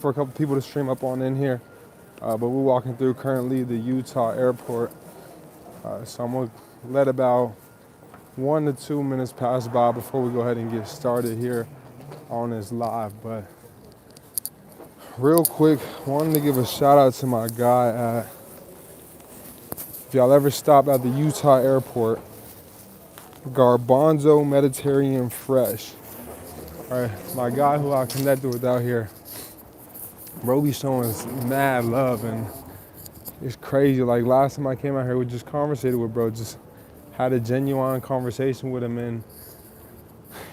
for a couple people to stream up on in here. But we're walking through currently the Utah airport. So I'm gonna let about 1 to 2 minutes pass by before we go ahead and get started here on this live. But real quick, wanted to give a shout out to my guy at, if y'all ever stop at the Utah airport, Garbanzo Mediterranean Fresh. All right, my guy who I connected with out here, bro, be showing us mad love, and it's crazy. Like last time I came out here, we just conversated with bro, just had a genuine conversation with him, and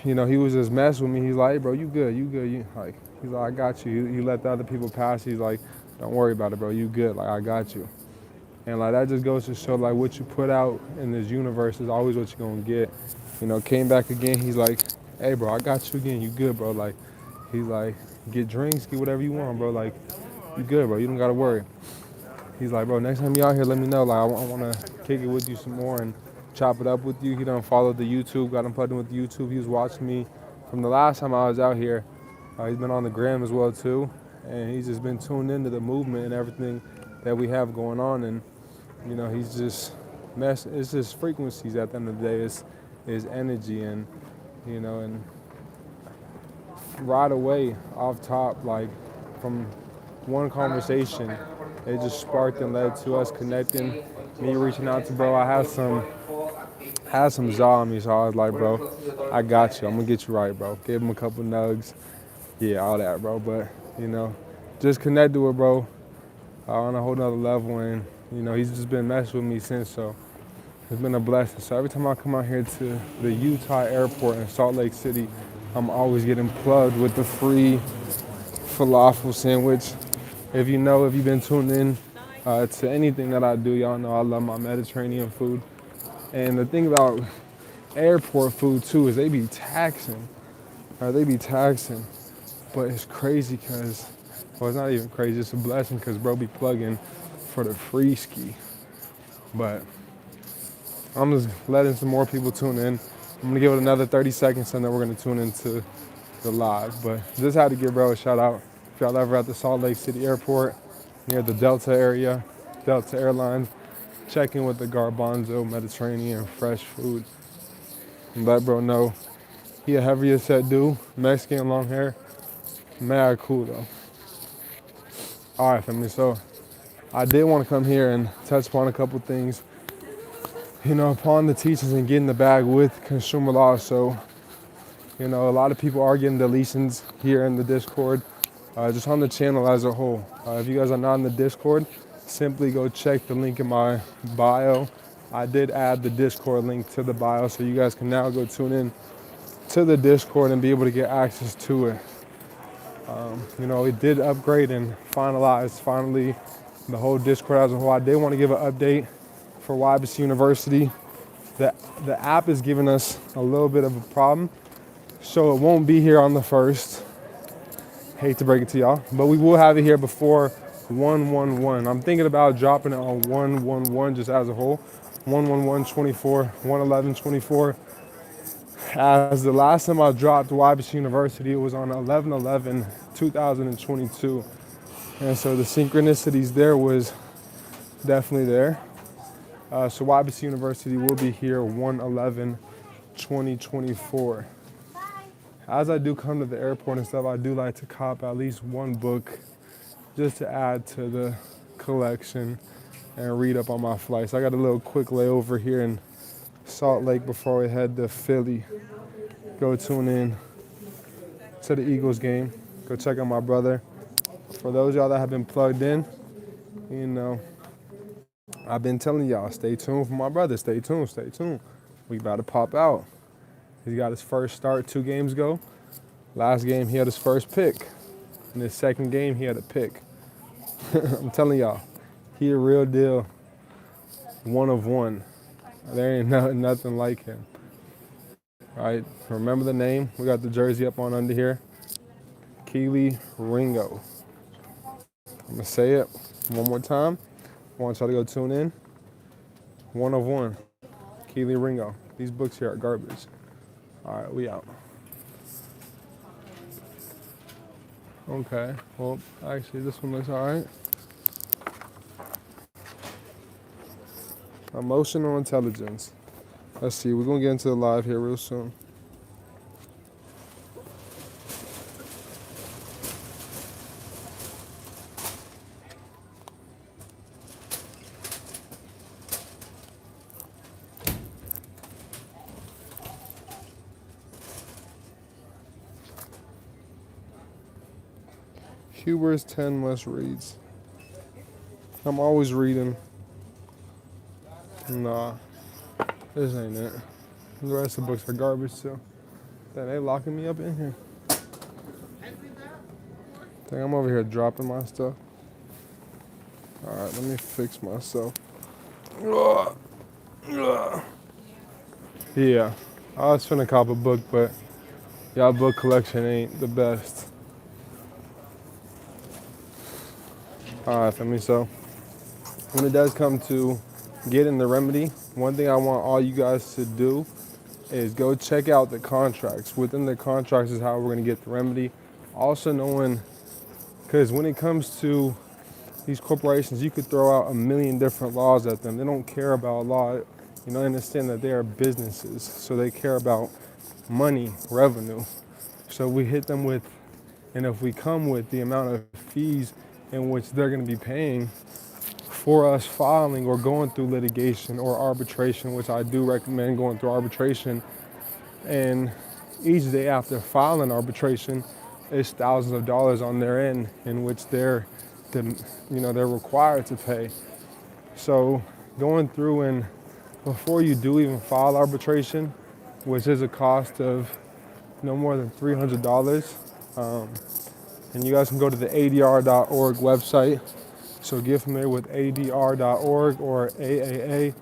you know, he was just messing with me. He's like, hey, bro, you good, he's like, I got you. You let the other people pass. He's like, don't worry about it, bro, you good, like I got you. And like that just goes to show like what you put out in this universe is always what you're gonna get. You know, came back again, he's like, hey bro, I got you again, you good, bro. Like, he's like, get drinks, get whatever you want, bro. Like, you good, bro, you don't gotta worry. He's like, bro, next time you out here, let me know. Like, I wanna kick it with you some more and chop it up with you. He done followed the YouTube, got him plugged in with YouTube. He was watching me from the last time I was out here. He's been on the gram as well too. And he's just been tuned into the movement and everything that we have going on. And you know, he's just it's just frequencies at the end of the day. It's energy, and you know, and right away off top, like from one conversation, it just sparked and led to us connecting. Me reaching out to bro, I had some za on me, so I was like, bro, I got you. I'm gonna get you right, bro. Gave him a couple nugs, yeah, all that, bro. But you know, just connected with bro on a whole nother level, and you know, he's just been messing with me since, so it's been a blessing. So every time I come out here to the Utah airport in Salt Lake City, I'm always getting plugged with the free falafel sandwich. If you've been tuned in to anything that I do, y'all know I love my Mediterranean food. And the thing about airport food too is they be taxing. But it's crazy because, well, it's not even crazy, it's a blessing because bro be plugging for the free ski. But I'm just letting some more people tune in. I'm gonna give it another 30 seconds and then we're gonna tune into the live. But just had to give bro a shout out. If y'all ever at the Salt Lake City airport near the Delta area, Delta Airlines, check in with the Garbanzo Mediterranean Fresh Food. And let bro know he a heavier set dude, Mexican, long hair, mad cool though. All right, family, so I did want to come here and touch upon a couple things, you know, upon the teachings and getting the bag with consumer law. So, you know, a lot of people are getting deletions here in the Discord, just on the channel as a whole. If you guys are not in the Discord, simply go check the link in my bio. I did add the Discord link to the bio, so you guys can now go tune in to the Discord and be able to get access to it. You know, it did upgrade and finalize finally the whole Discord as a whole. I did want to give an update for YBC University. The app is giving us a little bit of a problem, so it won't be here on the 1st. Hate to break it to y'all, but we will have it here before 1/11. I'm thinking about dropping it on 1/11 just as a whole. 1/11/24, 1/11/24. As the last time I dropped YBC University, it was on 11/11/2022. And so the synchronicities there was definitely there. So YBC University will be here 1/11/2024. As I do come to the airport and stuff, I do like to cop at least one book just to add to the collection and read up on my flights. I got a little quick layover here in Salt Lake before we head to Philly. Go tune in to the Eagles game. Go check out my brother. For those of y'all that have been plugged in, you know, I've been telling y'all, stay tuned for my brother. Stay tuned, stay tuned. We about to pop out. He got his first start 2 games ago. Last game, he had his first pick. In his second game, he had a pick. I'm telling y'all, he a real deal, one of one. There ain't nothing like him. All right, remember the name. We got the jersey up on under here. Keely Ringo. I'm gonna say it one more time. I want y'all to go tune in. One of one. Keely Ringo. These books here are garbage. All right, we out. Okay. Well, actually, this one looks all right. Emotional intelligence. Let's see. We're gonna get into the live here real soon. Huber's 10 must reads. I'm always reading. Nah, this ain't it. The rest of the books are garbage too. Damn, they locking me up in here. Dang, I'm over here dropping my stuff. Alright, let me fix myself. Ugh. Ugh. Yeah, I was finna cop a book, but y'all book collection ain't the best. Alright, for me, so when it does come to getting the remedy, one thing I want all you guys to do is go check out the contracts. Within the contracts is how we're gonna get the remedy. Also knowing, because when it comes to these corporations, you could throw out a million different laws at them. They don't care about law. You know, understand that they are businesses, so they care about money, revenue. So we hit them with, and if we come with the amount of fees in which they're going to be paying for us filing or going through litigation or arbitration, which I do recommend going through arbitration, and each day after filing arbitration is thousands of dollars on their end in which they're required to pay. So going through and before you do even file arbitration, which is a cost of no more than $300, and you guys can go to the ADR.org website. So get familiar with ADR.org or AAA.org,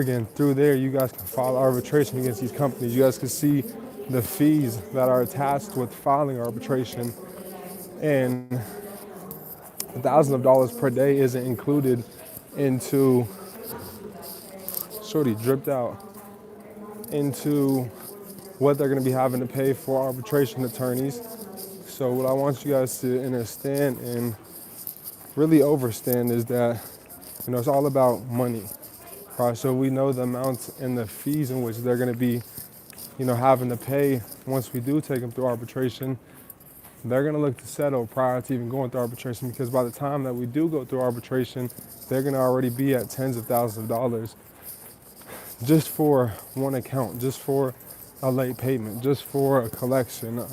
and through there you guys can file arbitration against these companies. You guys can see the fees that are attached with filing arbitration, and thousands of dollars per day isn't included into, shorty dripped out, into what they're going to be having to pay for arbitration attorneys. So what I want you guys to understand and really overstand is that, it's all about money, right? So we know the amounts and the fees in which they're going to be, having to pay once we do take them through arbitration. They're going to look to settle prior to even going through arbitration, because by the time that we do go through arbitration, they're going to already be at tens of thousands of dollars just for one account, just for a late payment, just for a collection,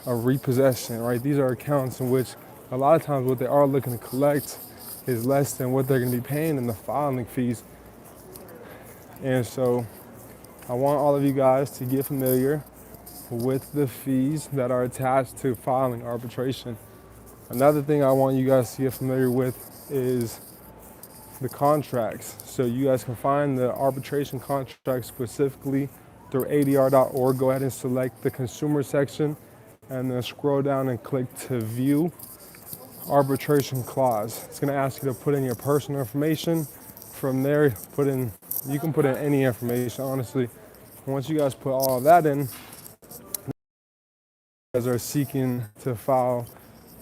a repossession, right? These are accounts in which a lot of times what they are looking to collect is less than what they're going to be paying in the filing fees. And so I want all of you guys to get familiar with the fees that are attached to filing arbitration. Another thing I want you guys to get familiar with is the contracts. So you guys can find the arbitration contract specifically through ADR.org. Go ahead and select the consumer section and then scroll down and click to view arbitration clause. It's going to ask you to put in your personal information. From there, you can put in any information, honestly. Once you guys put all of that in, you guys are seeking to file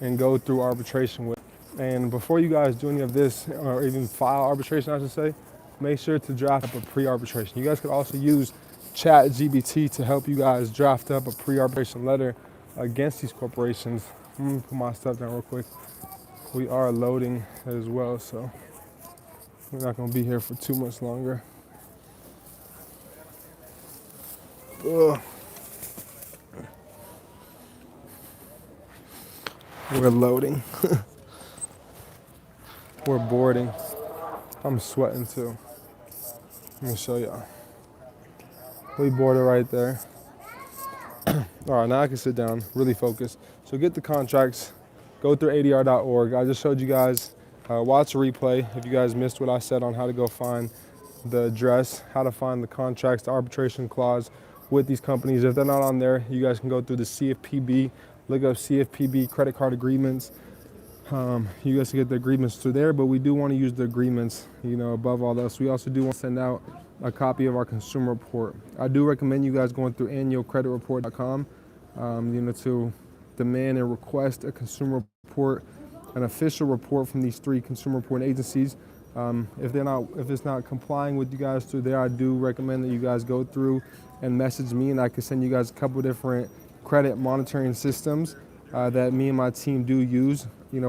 and go through arbitration with. And before you guys do any of this, or even file arbitration, I should say, make sure to draft up a pre-arbitration. You guys could also use ChatGPT to help you guys draft up a pre-arbitration letter against these corporations. I'm gonna put my stuff down real quick. We are loading as well, so we're not gonna be here for too much longer. Ugh. We're loading. We're boarding. I'm sweating too. Let me show y'all. We boarded right there. All right, now I can sit down, really focus. So get the contracts, go through ADR.org. I just showed you guys, watch a replay if you guys missed what I said on how to go find the address, how to find the contracts, the arbitration clause with these companies. If they're not on there, you guys can go through the CFPB, look up CFPB credit card agreements. You guys can get the agreements through there, but we do want to use the agreements, above all else. We also do want to send out a copy of our consumer report. I do recommend you guys going through annualcreditreport.com, to demand and request a consumer report, an official report from these 3 consumer reporting agencies. If it's not complying with you guys through there, I do recommend that you guys go through and message me, and I can send you guys a couple different credit monitoring systems that me and my team do use,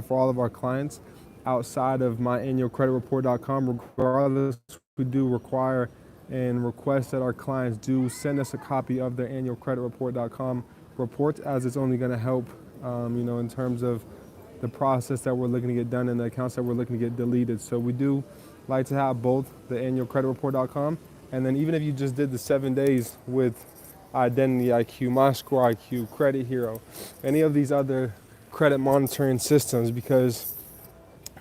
for all of our clients outside of myannualcreditreport.com. Regardless, we do require and request that our clients do send us a copy of their annualcreditreport.com reports, as it's only going to help, in terms of the process that we're looking to get done and the accounts that we're looking to get deleted. So we do like to have both the annualcreditreport.com, and then even if you just did the 7 days with Identity IQ, My Score IQ, Credit Hero, any of these other credit monitoring systems, because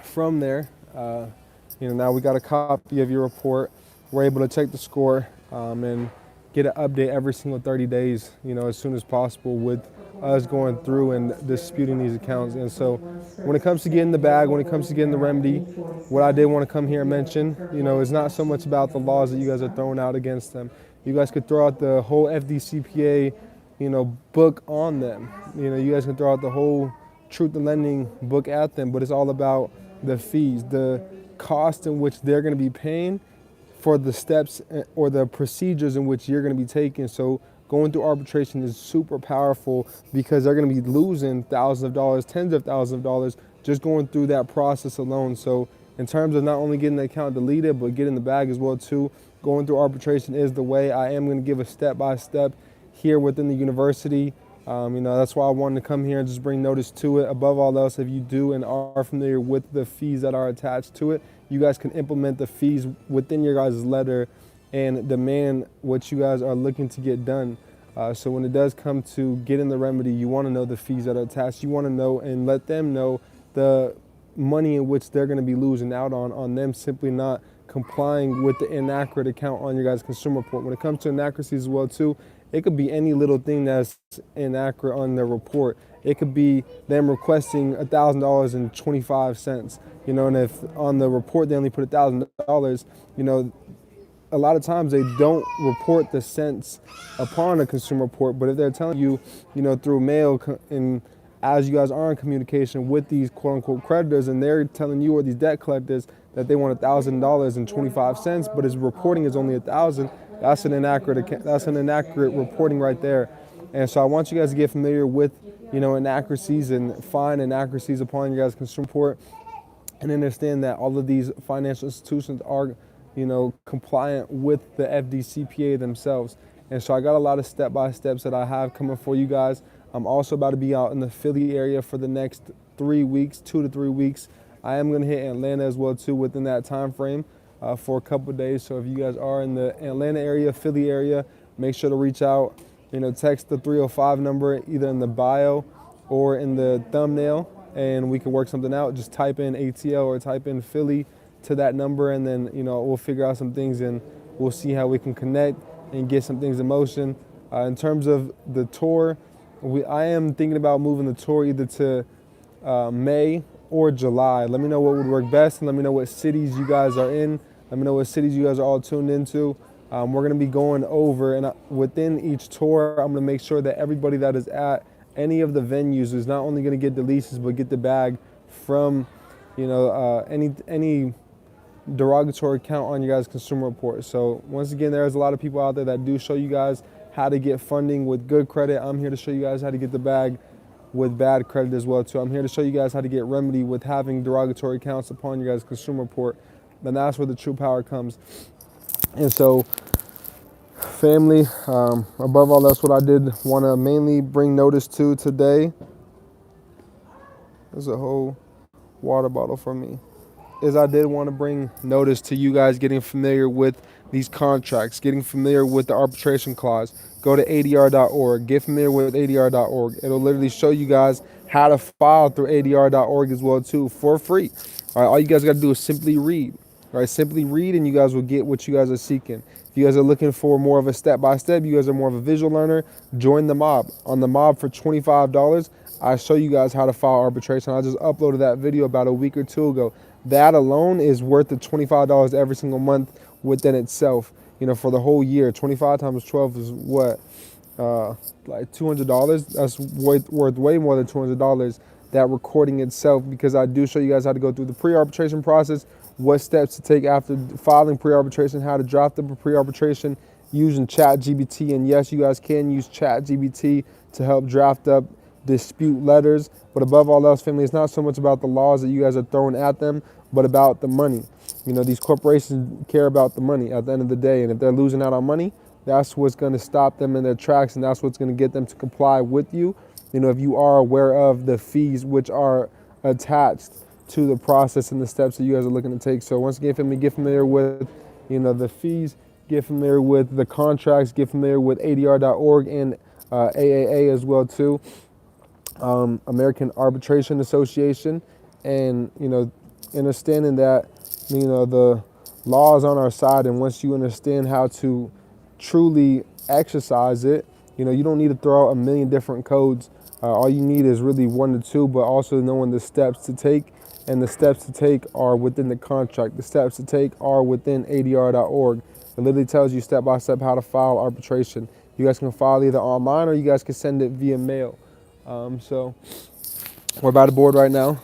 from there, now we got a copy of your report. We're able to check the score and get an update every single 30 days, as soon as possible, with us going through and disputing these accounts. And so when it comes to getting the bag, when it comes to getting the remedy, what I did want to come here and mention, is not so much about the laws that you guys are throwing out against them. You guys could throw out the whole FDCPA, book on them. You guys can throw out the whole Truth in Lending book at them, but it's all about the fees, the cost in which they're going to be paying for the steps or the procedures in which you're going to be taking. So going through arbitration is super powerful, because they're going to be losing thousands of dollars, tens of thousands of dollars, just going through that process alone. So in terms of not only getting the account deleted, but getting the bag as well too, going through arbitration is the way. I am going to give a step-by-step here within the university. That's why I wanted to come here and just bring notice to it. Above all else, if you do and are familiar with the fees that are attached to it, you guys can implement the fees within your guys' letter and demand what you guys are looking to get done. So when it does come to getting the remedy, you want to know the fees that are attached. You want to know and let them know the money in which they're going to be losing out on them simply not complying with the inaccurate account on your guys' consumer report. When it comes to inaccuracies as well too, it could be any little thing that's inaccurate on the report. It could be them requesting $1,000.25, and if on the report they only put $1,000, a lot of times they don't report the cents upon a consumer report. But if they're telling you, through mail, and as you guys are in communication with these quote unquote creditors, and they're telling you, or these debt collectors, that they want $1,000.25, but his reporting is only $1,000, that's an inaccurate reporting right there. And so I want you guys to get familiar with, inaccuracies and find inaccuracies upon your guys' consumer report, and understand that all of these financial institutions are, compliant with the FDCPA themselves. And so I got a lot of step-by-steps that I have coming for you guys. I'm also about to be out in the Philly area for the next 3 weeks, 2 to 3 weeks. I am going to hit Atlanta as well too within that time frame for a couple of days. So if you guys are in the Atlanta area, Philly area, make sure to reach out. Text the 305 number either in the bio or in the thumbnail, and we can work something out. Just type in ATL or type in Philly to that number, and then we'll figure out some things, and we'll see how we can connect and get some things in motion. In terms of the tour, I am thinking about moving the tour either to May or July. Let me know what would work best, and let me know what cities you guys are in. Let me know what cities you guys are all tuned into. We're going to be going over, and within each tour, I'm going to make sure that everybody that is at any of the venues is not only going to get the leases, but get the bag from, any derogatory account on your guys' consumer report. So once again, there's a lot of people out there that do show you guys how to get funding with good credit. I'm here to show you guys how to get the bag with bad credit as well too. I'm here to show you guys how to get remedy with having derogatory accounts upon your guys' consumer report. And that's where the true power comes. And so, family, above all else, what I did want to mainly bring notice to today, there's a whole water bottle for me, is I did want to bring notice to you guys getting familiar with these contracts, getting familiar with the arbitration clause. Go to adr.org, get familiar with adr.org. It'll literally show you guys how to file through adr.org as well too, for free. All right, all you guys got to do is simply read. All right, simply read, and you guys will get what you guys are seeking. If you guys are looking for more of a step-by-step, you guys are more of a visual learner, join the mob. On the mob for $25, I show you guys how to file arbitration. I just uploaded that video about a week or two ago. That alone is worth the $25 every single month within itself. For the whole year. 25 times 12 is what? like $200. That's worth way more than $200. That recording itself, because I do show you guys how to go through the pre-arbitration process, what steps to take after filing pre-arbitration, how to draft up a pre-arbitration using ChatGPT. And yes, you guys can use ChatGPT to help draft up dispute letters. But above all else, family, it's not so much about the laws that you guys are throwing at them, but about the money. You know, these corporations care about the money at the end of the day. And if they're losing out on money, that's what's going to stop them in their tracks, and that's what's going to get them to comply with you. You know, if you are aware of the fees which are attached to the process and the steps that you guys are looking to take. So once again, family, get familiar with, you know, the fees, get familiar with the contracts, get familiar with ADR.org and AAA as well too, American Arbitration Association, and, you know, understanding that, you know, the law is on our side, and once you understand how to truly exercise it, you know, you don't need to throw out a million different codes. All you need is really 1 to 2, but also knowing the steps to take, and the steps to take are within the contract. The steps to take are within ADR.org. It literally tells you step by step how to file arbitration. You guys can file either online or you guys can send it via mail. So we're by the board right now,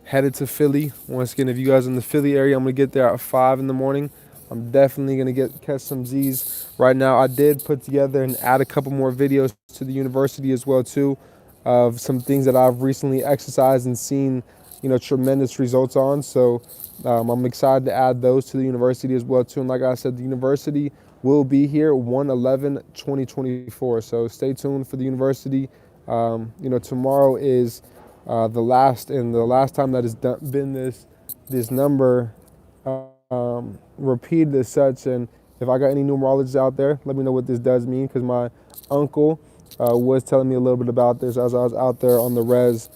headed to Philly. Once again, if you guys are in the Philly area, I'm gonna get there at 5 in the morning. I'm definitely gonna catch some Z's right now. I did put together and add a couple more videos to the university as well too, of some things that I've recently exercised and seen, you know, tremendous results on. So I'm excited to add those to the university as well too. And like I said, the university will be here 1/11/2024. So stay tuned for the university. You know, tomorrow is the last time that has been this number repeated as such. And if I got any numerologists out there, let me know what this does mean, because my uncle was telling me a little bit about this as I was out there on the res.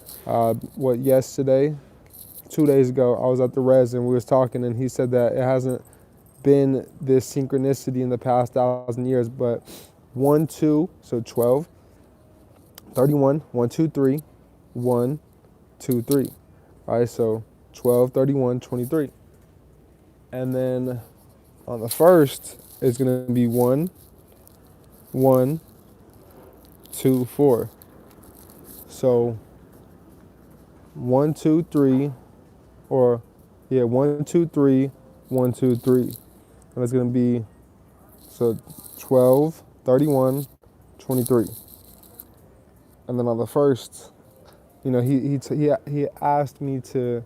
Yesterday, 2 days ago, I was at the res and we was talking, and he said that it hasn't been this synchronicity in the past 1,000 years, but 1, 2, so 12, 31, 1, 2, 3, 1, 2, 3. All right, so 12, 31, 23. And then on the first, it's going to be 1, 1, 2, 4. So 1, 2, 3, or yeah, 1, 2, 3, 1, 2, 3. And it's going to be, so 12, 31, 23. And then on the first, you know, he asked me to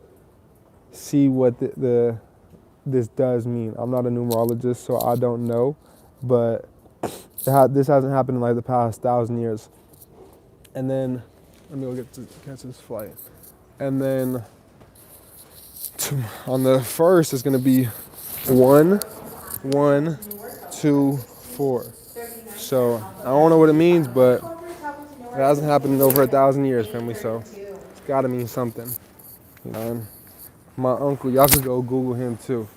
see what this does mean. I'm not a numerologist, so I don't know, but this hasn't happened in like the past 1,000 years. And then let me go catch this flight. And then on the first, it's going to be 1, 1, 2, 4. So I don't know what it means, but it hasn't happened in over 1,000 years, family. So it's got to mean something. You know, and my uncle, y'all can go Google him too.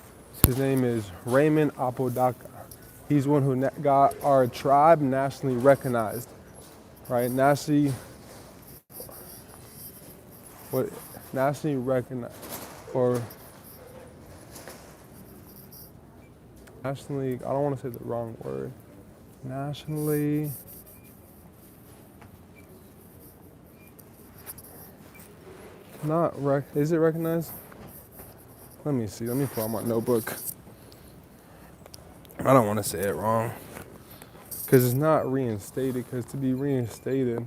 His name is Raymond Apodaca. He's one who got our tribe nationally recognized, right? Nationally recognized, or nationally, I don't want to say the wrong word. Nationally, is it recognized? Let me see, let me pull out my notebook. I don't want to say it wrong, because it's not reinstated, because to be reinstated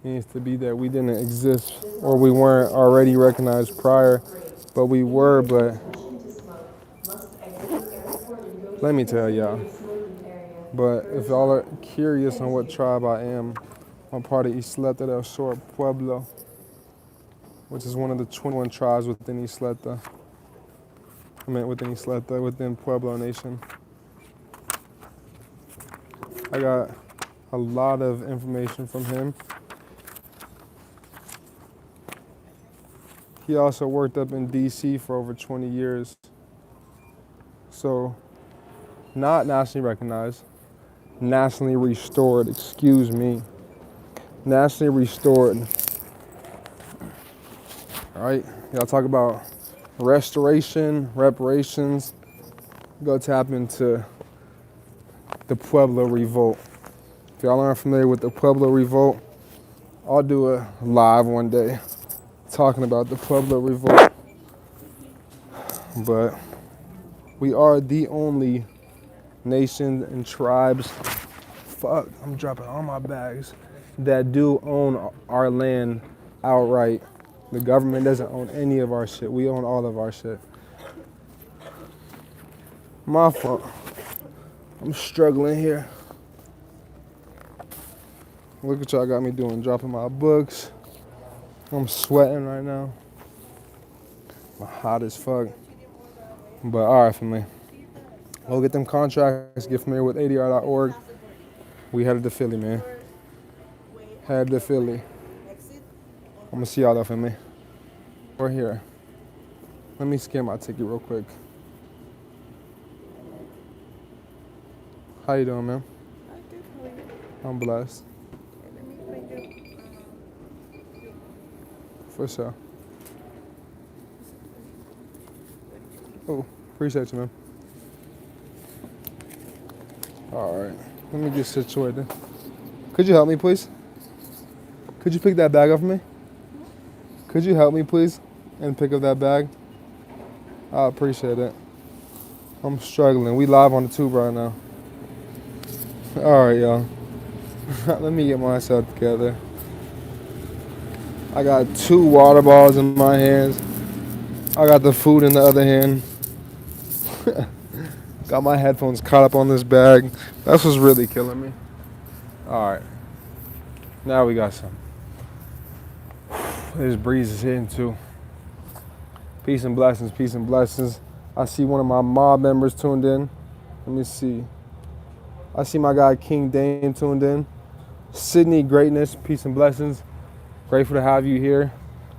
means to be that we didn't exist or we weren't already recognized prior, but we were. But let me tell y'all, but if y'all are curious on what tribe I am, I'm part of Isleta del Sur Pueblo, which is one of the 21 tribes within Isleta. Within Pueblo Nation. I got a lot of information from him. He also worked up in DC for over 20 years. So, not nationally recognized, nationally restored, excuse me. Nationally restored. All right, y'all talk about restoration, reparations. Go tap into the Pueblo Revolt. If y'all aren't familiar with the Pueblo Revolt, I'll do a live one day talking about the Pueblo Revolt. But we are the only nation and tribes, fuck, I'm dropping all my bags, that do own our land outright. The government doesn't own any of our shit. We own all of our shit. My fault. I'm struggling here. Look what y'all got me doing, dropping my books. I'm sweating right now. I'm hot as fuck. But all right, family. We'll get them contracts, get familiar with ADR.org. We headed to Philly, man. Headed to Philly. I'm gonna see y'all though, family. We're here. Let me scan my ticket real quick. How you doing, man? I'm blessed. For sure. Oh, appreciate you, man. All right, let me get situated. Could you help me, please? Could you pick that bag up for me? Could you help me, please, and pick up that bag? I appreciate it. I'm struggling. We live on the tube right now. All right, y'all. Let me get myself together. I got 2 water bottles in my hands. I got the food in the other hand. Got my headphones caught up on this bag. That's what's really killing me. All right. Now we got some. This breeze is hitting too. Peace and blessings, peace and blessings. I see one of my mob members tuned in. Let me see. I see my guy King Dane tuned in. Sydney Greatness, peace and blessings. Grateful to have you here.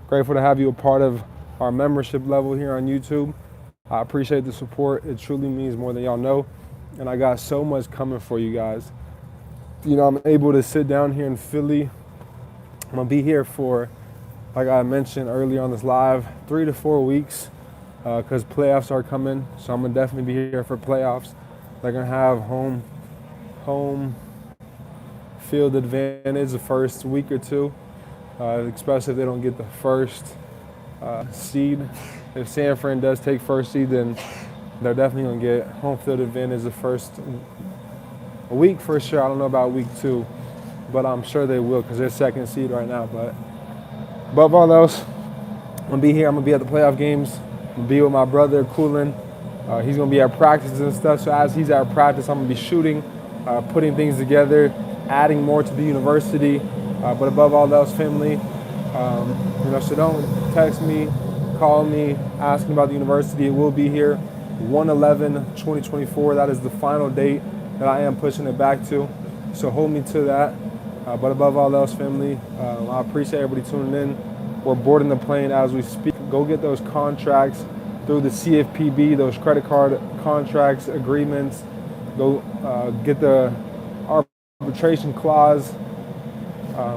Grateful to have you a part of our membership level here on YouTube. I appreciate the support. It truly means more than y'all know. And I got so much coming for you guys. You know, I'm able to sit down here in Philly. I'm gonna be here for, like I mentioned earlier on this live, 3 to 4 weeks because playoffs are coming. So I'm gonna definitely be here for playoffs. They're gonna have home field advantage the first week or two, especially if they don't get the first seed. If San Fran does take first seed, then they're definitely gonna get home field advantage the first week for sure. I don't know about week 2, but I'm sure they will because they're second seed right now. But above all else, I'm gonna be here. I'm gonna be at the playoff games. I'm gonna be with my brother, Coolin. He's gonna be at practices and stuff. So as he's at practice, I'm gonna be shooting, putting things together, adding more to the university. But above all else, family, you know, so don't text me, call me, asking about the university. It will be here, 1/11/2024. That is the final date that I am pushing it back to. So hold me to that. But above all else, family, I appreciate everybody tuning in. We're boarding the plane as we speak. Go get those contracts through the CFPB, those credit card contracts, agreements. Go get the arbitration clause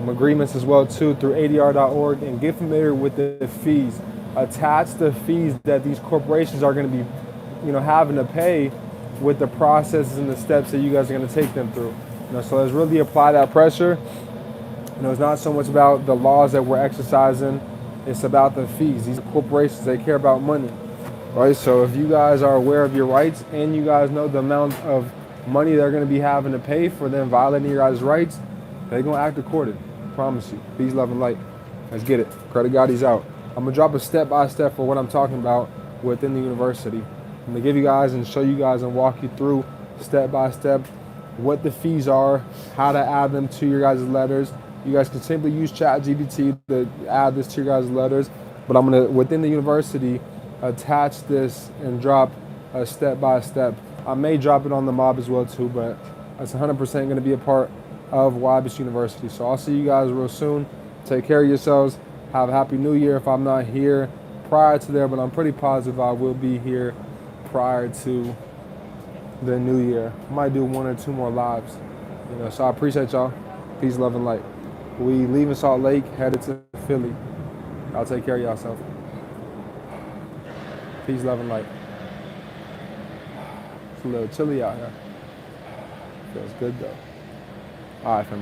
agreements as well too through ADR.org, and get familiar with the fees. Attach the fees that these corporations are going to be, you know, having to pay with the processes and the steps that you guys are going to take them through. You know, so let's really apply that pressure. You know, it's not so much about the laws that we're exercising, it's about the fees. These corporations, they care about money, right? So if you guys are aware of your rights and you guys know the amount of money they're going to be having to pay for them violating your guys' rights, they're going to act according. I promise you. Peace, love, and light. Let's get it. Credit Gotti's out. I'm going to drop a step-by-step for what I'm talking about within the university. I'm going to give you guys and show you guys and walk you through step-by-step what the fees are, how to add them to your guys' letters. You guys can simply use ChatGPT to add this to your guys' letters. But I'm going to, within the university, attach this and drop a step-by-step. I may drop it on the mob as well too, but it's 100% going to be a part of YBIS University. So I'll see you guys real soon. Take care of yourselves. Have a happy new year if I'm not here prior to there, but I'm pretty positive I will be here prior to the new year. I might do 1 or 2 more lives. You know, so I appreciate y'all. Peace, love, and light. We leaving Salt Lake, headed to Philly. Y'all take care of yourself. Peace, love, and light. It's a little chilly out here. Feels good though. All right, fam.